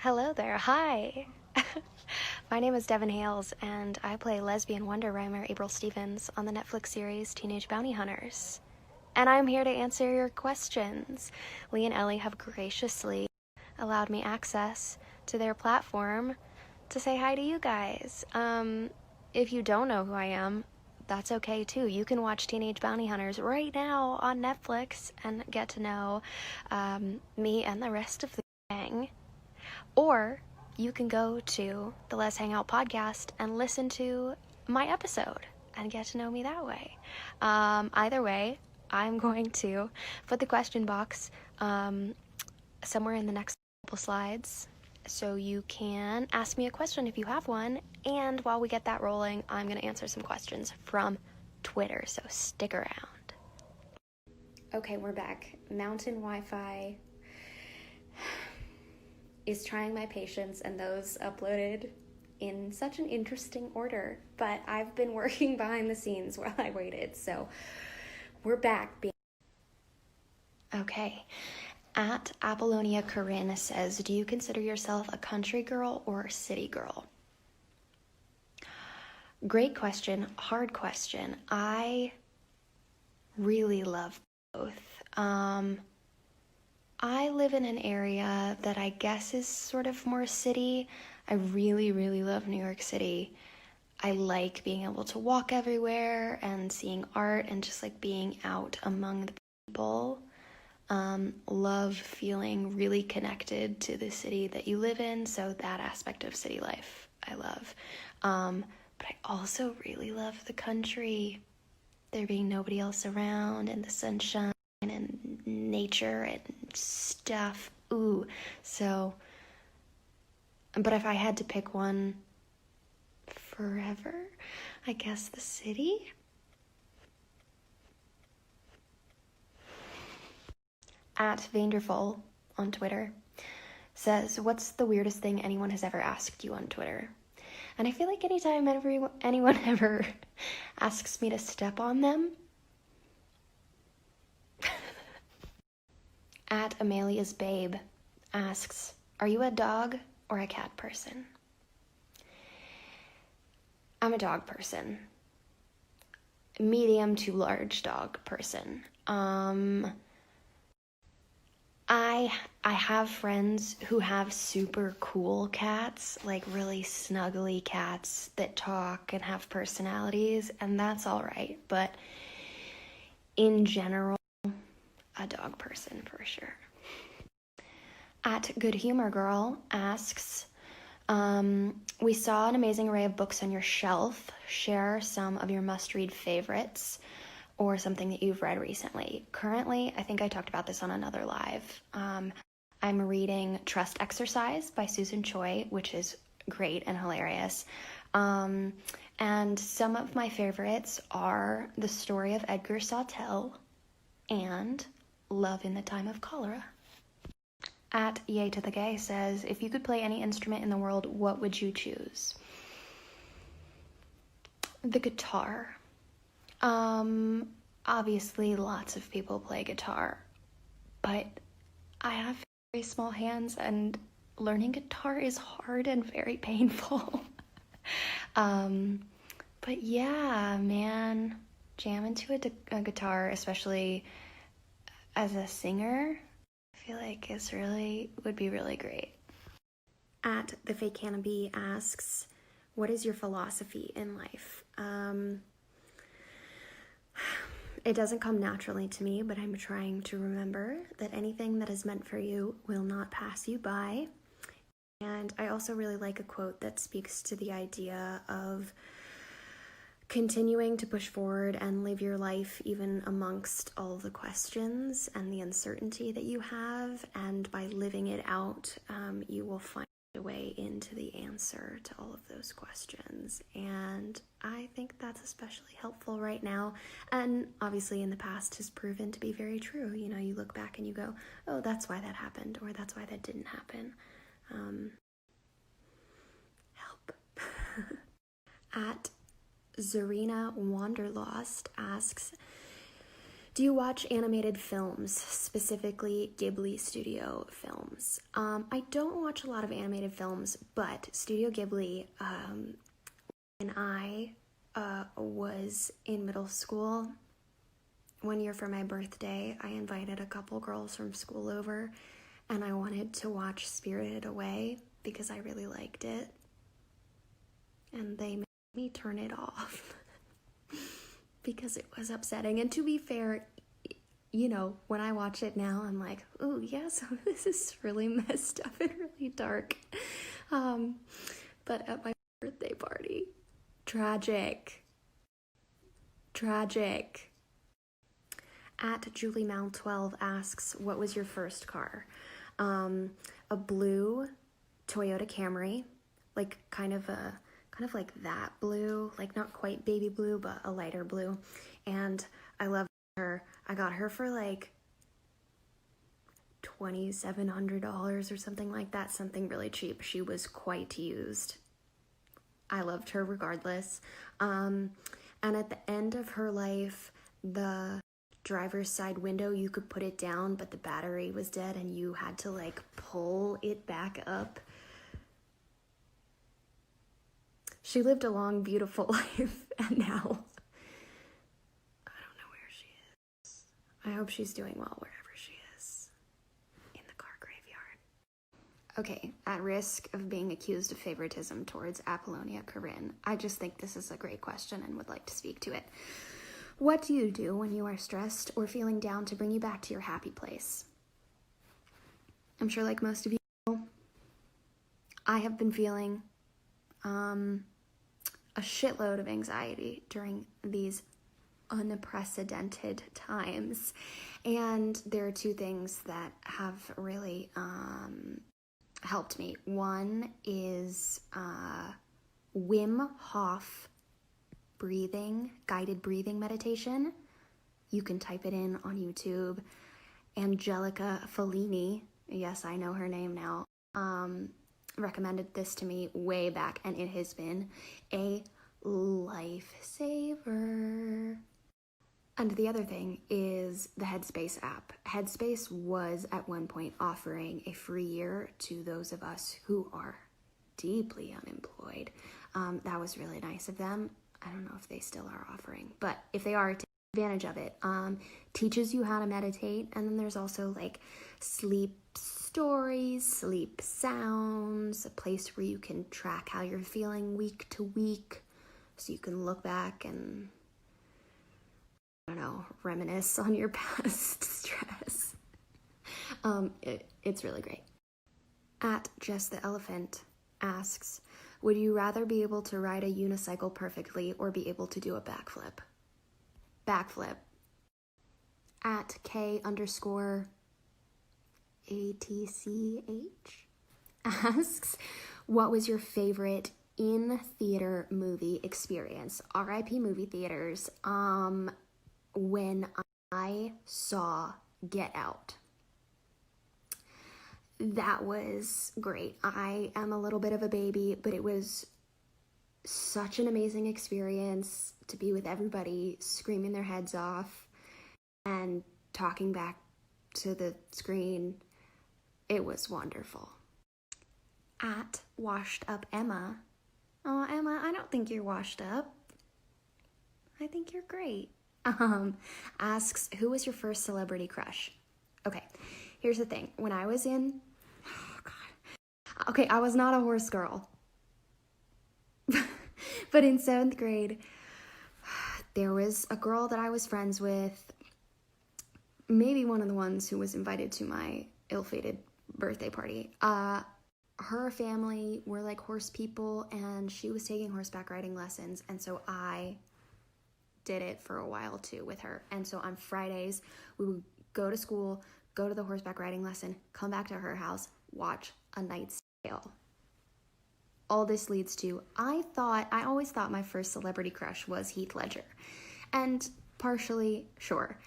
Hello there, hi! My name is Devin Hales, and I play lesbian wonder rhymer April Stevens on the Netflix series Teenage Bounty Hunters. And I'm here to answer your questions. Lee and Ellie have graciously allowed me access to their platform to say hi to you guys. If you don't know who I am, that's okay too. You can watch Teenage Bounty Hunters right now on Netflix and get to know me and the rest of the gang. Or you can go to the Let's Hang Out podcast and listen to my episode and get to know me that way. Either way, I'm going to put the question box somewhere in the next couple slides so you can ask me a question if you have one. And while we get that rolling, I'm going to answer some questions from Twitter, so stick around. Okay, we're back. Mountain Wi-Fi is trying my patience, and those uploaded in such an interesting order, but I've been working behind the scenes while I waited, so we're back. Okay, at Apollonia Corinne says, do you consider yourself a country girl or a city girl? Great question, hard question. I really love both. I live in an area that I guess is sort of more city. I really, really love New York City. I like being able to walk everywhere and seeing art and just like being out among the people. Love feeling really connected to the city that you live in. So that aspect of city life I love. But I also really love the country. There being nobody else around and the sunshine and nature and stuff. Ooh. So, but if I had to pick one forever, I guess the city. At Vanderful on Twitter says, what's the weirdest thing anyone has ever asked you on Twitter? And I feel like anytime anyone ever asks me to step on them, at Amelia's Babe asks, are you a dog or a cat person? I'm a dog person. Medium to large dog person. I have friends who have super cool cats, like really snuggly cats that talk and have personalities, and that's all right. But in general, a dog person for sure. At Good Humor Girl asks, we saw an amazing array of books on your shelf. Share some of your must-read favorites or something that you've read recently. Currently, I think I talked about this on another live. I'm reading Trust Exercise by Susan Choi, which is great and hilarious. And some of my favorites are The Story of Edgar Sawtelle and Love in the Time of Cholera. At Yay to the Gay says, if you could play any instrument in the world, what would you choose? The guitar. Obviously lots of people play guitar, but I have very small hands and learning guitar is hard and very painful. But yeah, man, jam into a guitar, especially as a singer, I feel like would be really great. At The Fake Cannabis asks, what is your philosophy in life? It doesn't come naturally to me, but I'm trying to remember that anything that is meant for you will not pass you by. And I also really like a quote that speaks to the idea of continuing to push forward and live your life even amongst all the questions and the uncertainty that you have. And by living it out, you will find a way into the answer to all of those questions. And I think that's especially helpful right now. And obviously in the past has proven to be very true. You know, you look back and you go, oh, that's why that happened, or that's why that didn't happen. Help. At Zarina Wanderlost asks, Do you watch animated films, specifically Ghibli studio films? I don't watch a lot of animated films, but Studio Ghibli, when I was in middle school, one year for my birthday, I invited a couple girls from school over, and I wanted to watch Spirited Away because I really liked it, and they made me turn it off. Because it was upsetting. And to be fair, you know, when I watch it now, I'm like, ooh, yeah, so this is really messed up and really dark. But at my birthday party, tragic. At Julie Mount 12 asks, what was your first car? A blue Toyota Camry, like kind of like that blue, like not quite baby blue, but a lighter blue. And I loved her. I got her for like $2,700 or something like that, something really cheap. She was quite used. I loved her regardless. And at the end of her life, the driver's side window, you could put it down, but the battery was dead and you had to like pull it back up. She lived a long, beautiful life, and now I don't know where she is. I hope she's doing well wherever she is. In the car graveyard. Okay, at risk of being accused of favoritism towards Apollonia Corinne, I just think this is a great question and would like to speak to it. What do you do when you are stressed or feeling down to bring you back to your happy place? I'm sure like most of you know, I have been feeling a shitload of anxiety during these unprecedented times. And there are two things that have really helped me. One is Wim Hof guided breathing meditation. You can type it in on YouTube. Angelica Fellini, yes, I know her name now, recommended this to me way back, and it has been a lifesaver. And the other thing is the Headspace app. Headspace was at one point offering a free year to those of us who are deeply unemployed. That was really nice of them. I don't know if they still are offering, but if they are, take advantage of it. Teaches you how to meditate, and then there's also like sleep stories, sleep sounds, a place where you can track how you're feeling week to week, so you can look back and, I don't know, reminisce on your past stress. It's really great. At Just the Elephant asks, would you rather be able to ride a unicycle perfectly or be able to do a backflip? Backflip. At K_ATCH asks, what was your favorite in-theater movie experience? RIP movie theaters. When I saw Get Out. That was great. I am a little bit of a baby, but it was such an amazing experience to be with everybody screaming their heads off and talking back to the screen. It was wonderful. At Washed Up Emma. Oh, Emma, I don't think you're washed up. I think you're great. Asks, who was your first celebrity crush? Okay, here's the thing. When I was in, I was not a horse girl. But in 7th grade, there was a girl that I was friends with, maybe one of the ones who was invited to my ill-fated birthday party. Her family were like horse people, and she was taking horseback riding lessons, and so I did it for a while too with her. And so on Fridays, we would go to school, go to the horseback riding lesson, come back to her house, watch A Knight's Tale. All this leads to, I always thought my first celebrity crush was Heath Ledger. And partially, sure,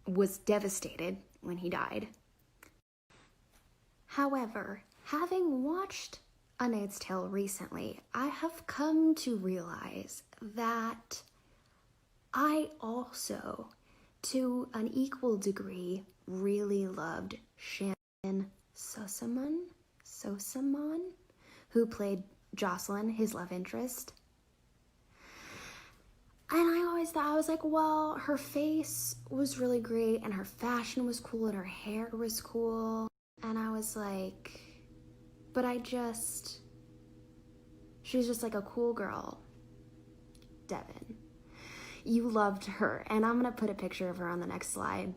was devastated when he died. However, having watched A Knight's Tale recently, I have come to realize that I also to an equal degree, really loved Shannon Sosamon, who played Jocelyn, his love interest. And I always thought, I was like, well, her face was really great, and her fashion was cool, and her hair was cool. And I was like, but she's just like a cool girl. Devin, you loved her, and I'm gonna put a picture of her on the next slide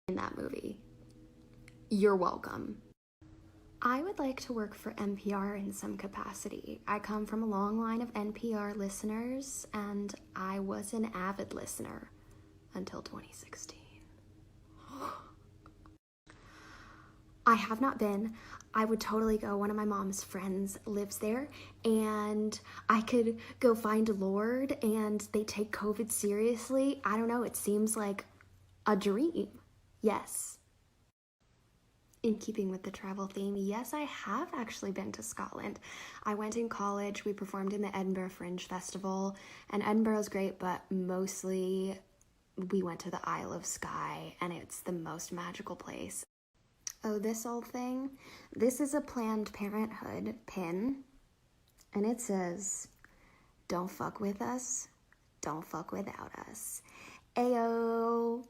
in that movie. You're welcome. I would like to work for NPR in some capacity. I come from a long line of NPR listeners, and I was an avid listener until 2016. I have not been. I would totally go. One of my mom's friends lives there, and I could go find Lord, and they take COVID seriously. I don't know. It seems like a dream. Yes. In keeping with the travel theme, yes, I have actually been to Scotland. I went in college. We performed in the Edinburgh Fringe Festival, and Edinburgh's great, but mostly we went to the Isle of Skye, and it's the most magical place. Oh, this old thing? This is a Planned Parenthood pin, and it says, "Don't fuck with us, don't fuck without us." Ayo!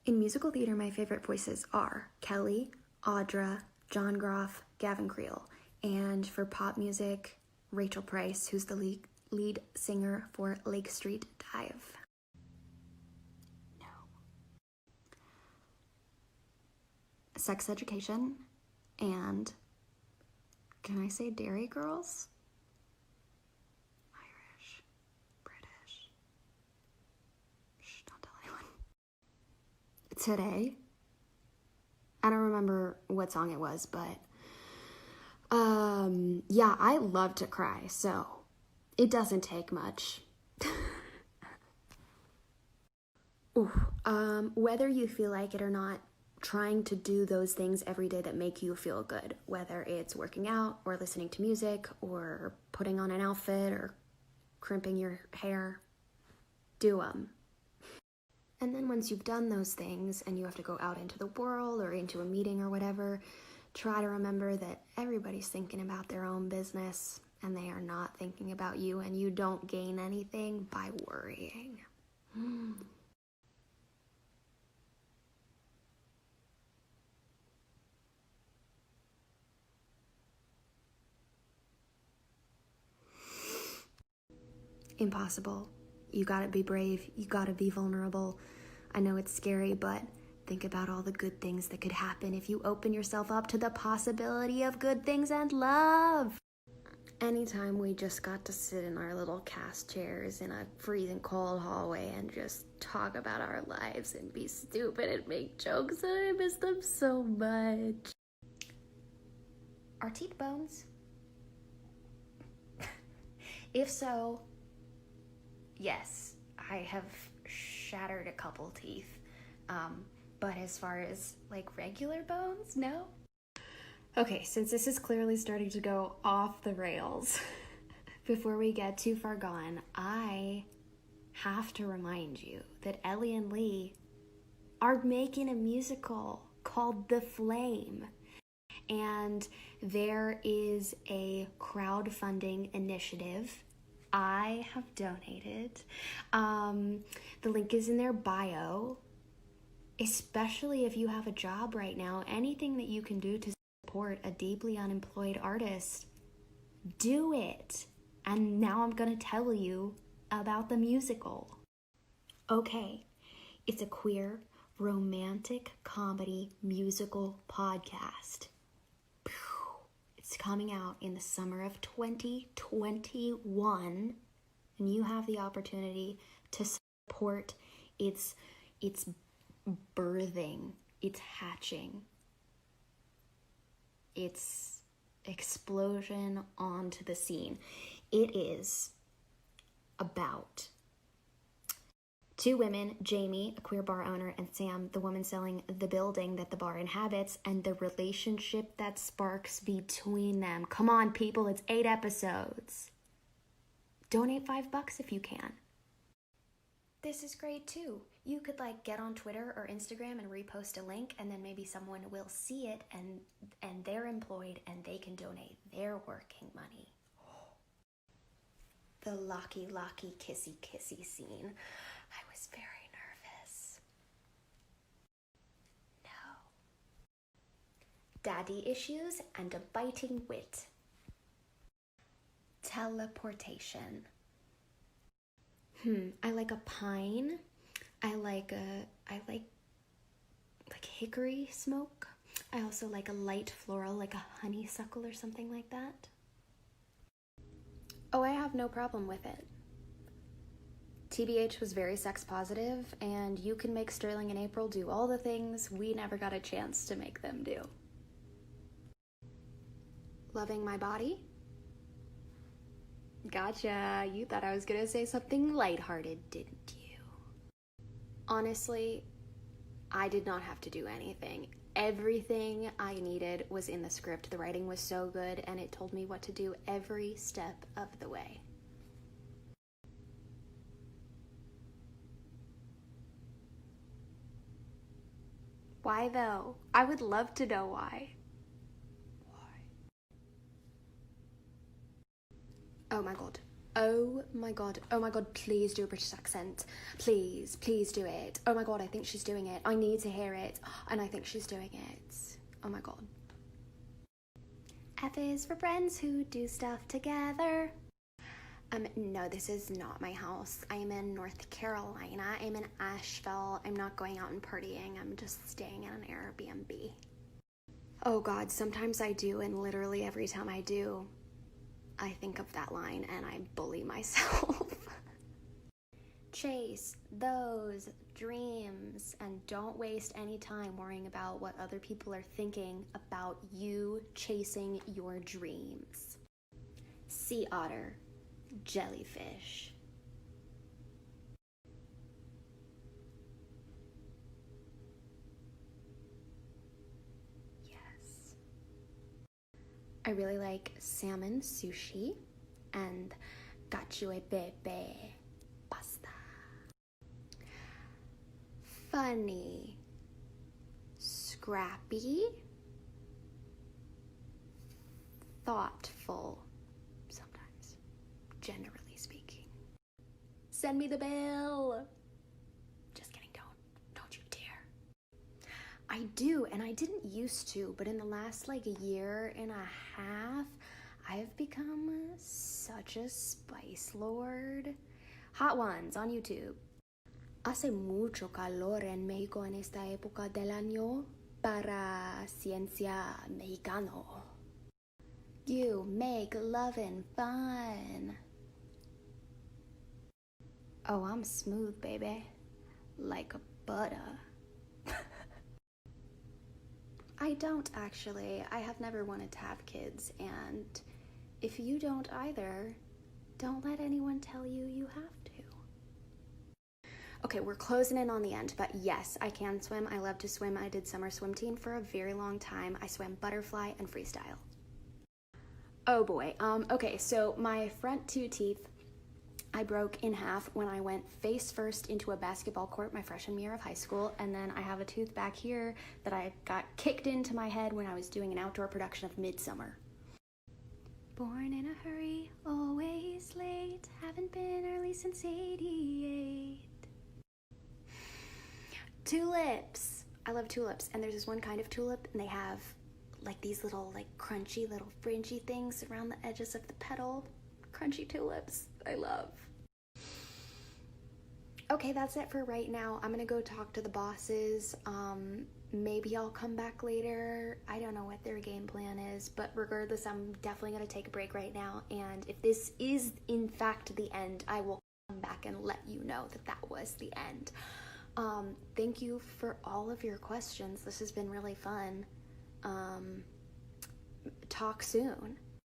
In musical theater, my favorite voices are Kelly, Audra, John Groff, Gavin Creel. And for pop music, Rachel Price, who's the lead singer for Lake Street Dive. No. Sex Education, and can I say Dairy Girls? Irish, British. Shh, don't tell anyone. Today, I don't remember what song it was, but yeah, I love to cry, so it doesn't take much. Ooh, whether you feel like it or not, trying to do those things every day that make you feel good, whether it's working out or listening to music or putting on an outfit or crimping your hair, do them. And then once you've done those things and you have to go out into the world or into a meeting or whatever, try to remember that everybody's thinking about their own business and they are not thinking about you, and you don't gain anything by worrying. Impossible. You gotta be brave. You gotta be vulnerable. I know it's scary, but think about all the good things that could happen if you open yourself up to the possibility of good things and love. Anytime we just got to sit in our little cast chairs in a freezing cold hallway and just talk about our lives and be stupid and make jokes, and I miss them so much. Are teeth bones? If so, yes, I have shattered a couple teeth. But as far as like regular bones, no. Okay, since this is clearly starting to go off the rails, before we get too far gone, I have to remind you that Ellie and Lee are making a musical called The Flame. And there is a crowdfunding initiative. I have donated. The link is in their bio. Especially if you have a job right now, anything that you can do to support a deeply unemployed artist, do it. And now I'm gonna tell you about the musical. Okay, it's a queer, romantic comedy musical podcast. It's coming out in the summer of 2021, and you have the opportunity to support its birthing, its hatching, its explosion onto the scene. It is about two women, Jamie, a queer bar owner, and Sam, the woman selling the building that the bar inhabits, and the relationship that sparks between them. Come on, people, it's 8 episodes. Donate $5 if you can. This is great too. You could like get on Twitter or Instagram and repost a link, and then maybe someone will see it and they're employed and they can donate their working money. The locky kissy scene. I was very nervous. No. Daddy issues and a biting wit. Teleportation. I like a pine. I like hickory smoke. I also like a light floral, like a honeysuckle or something like that. Oh, I have no problem with it. TBH was very sex positive, and you can make Sterling and April do all the things we never got a chance to make them do. Loving my body? Gotcha. You thought I was gonna say something lighthearted, didn't you? Honestly, I did not have to do anything. Everything I needed was in the script. The writing was so good, and it told me what to do every step of the way. Why though? I would love to know why. Oh my god. Oh my god. Oh my god, please do a British accent. Please do it. Oh my god, I think she's doing it. I need to hear it. And I think she's doing it. Oh my god. F is for friends who do stuff together. No, this is not my house. I'm in North Carolina. I'm in Asheville. I'm not going out and partying. I'm just staying in an Airbnb. Oh god, sometimes I do, and literally every time I do, I think of that line and I bully myself. Chase those dreams and don't waste any time worrying about what other people are thinking about you chasing your dreams. Sea otter, jellyfish. I really like salmon sushi and cacio e pepe pasta. Funny, scrappy, thoughtful, sometimes, generally speaking. Send me the bill. Just kidding, don't you dare. I do, and I didn't used to, but in the last like a year and a half, I've become such a spice lord. Hot Ones on YouTube. Hace mucho calor en México en esta época del año para ciencia mexicano. You make lovin' fun. Oh, I'm smooth, baby. Like butter. I don't actually. I have never wanted to have kids, and if you don't either, don't let anyone tell you you have to. Okay, we're closing in on the end, but yes, I can swim. I love to swim. I did summer swim team for a very long time. I swam butterfly and freestyle. Oh boy. Okay, so my front two teeth I broke in half when I went face first into a basketball court my freshman year of high school, and then I have a tooth back here that I got kicked into my head when I was doing an outdoor production of Midsummer. Born in a hurry, always late, haven't been early since '88. Tulips! I love tulips, and there's this one kind of tulip, and they have like these little like crunchy little fringy things around the edges of the petal. Crunchy tulips, I love. Okay, that's it for right now. I'm gonna go talk to the bosses. Maybe I'll come back later. I don't know what their game plan is, but regardless, I'm definitely gonna take a break right now. And if this is in fact the end, I will come back and let you know that that was the end. Thank you for all of your questions. This has been really fun. Talk soon.